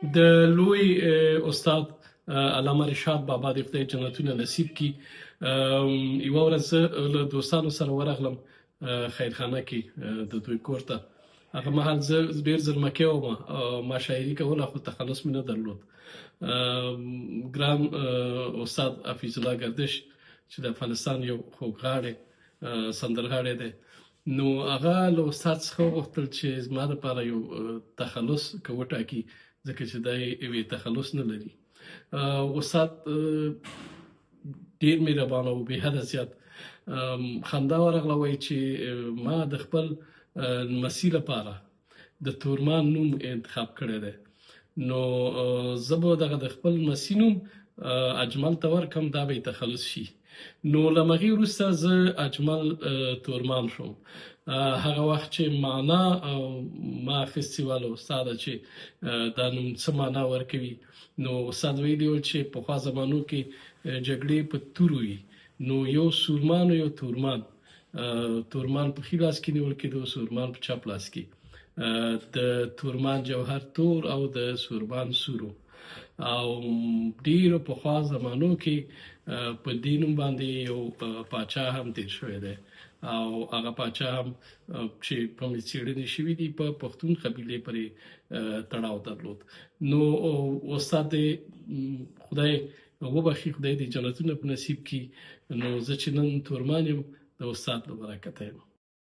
د لوی استاد علامه رشاد بابا د خدای جنتونه نصیب کی. یوه ورځ زه له دوستانو سره ورغلم خیرخانه کې د دوی کور ته. هغه مهال زه ډېر زلمکی وم، ما شاعري کوله خو تخلص مې نه درلود. ګران استاد حفیظ الله گردش چې د افغانستان یو خوږغاړی سندرغاړی دی، نو هغه له استاد څخه وغوښتل چې زما دپاره یو تخلص که وټاکي، ځکه چې دی یوې تخلص نه لري. استاد ډېر مهربانه و، بېحده زیات. خندا ورغله، وایي چې ما د خپل لمسي لپاره د تورمان نوم انتخاب کړی دی، نو زه به دغه د خپل لمسي نوم اجمل ته ورکړم، دا به یې تخلص شي. نو له هغې وروسته زه اجمل تورمان شوم. هغه وخت چې معنا ما اخیستې وه له استاده چې دا نوم څه معنا ورکوي، نو استاد ویلي ول چې پخوا زمانو کې جګړې په تورو وي، نو یو سورمان او یو تورمان. تورمان په ښي لاس کې نیول کېده، سورمان په چپ لاس کې. د تورمان جوهر تور او د سورمان سورو. او ډیرو پخوا زمانو کې په دې نوم باندې یو پاچا هم تیر شوی دی، او هغه پاچا هم چې کومې څېړنې شوي دي په پښتون قبیلې پورې تړاو درلود. نو استاد دې خدای وبخښي، خدای دې جنتونه په نصیب کړي. نو زه چې نن تورمان یم د استاد له برکته یم.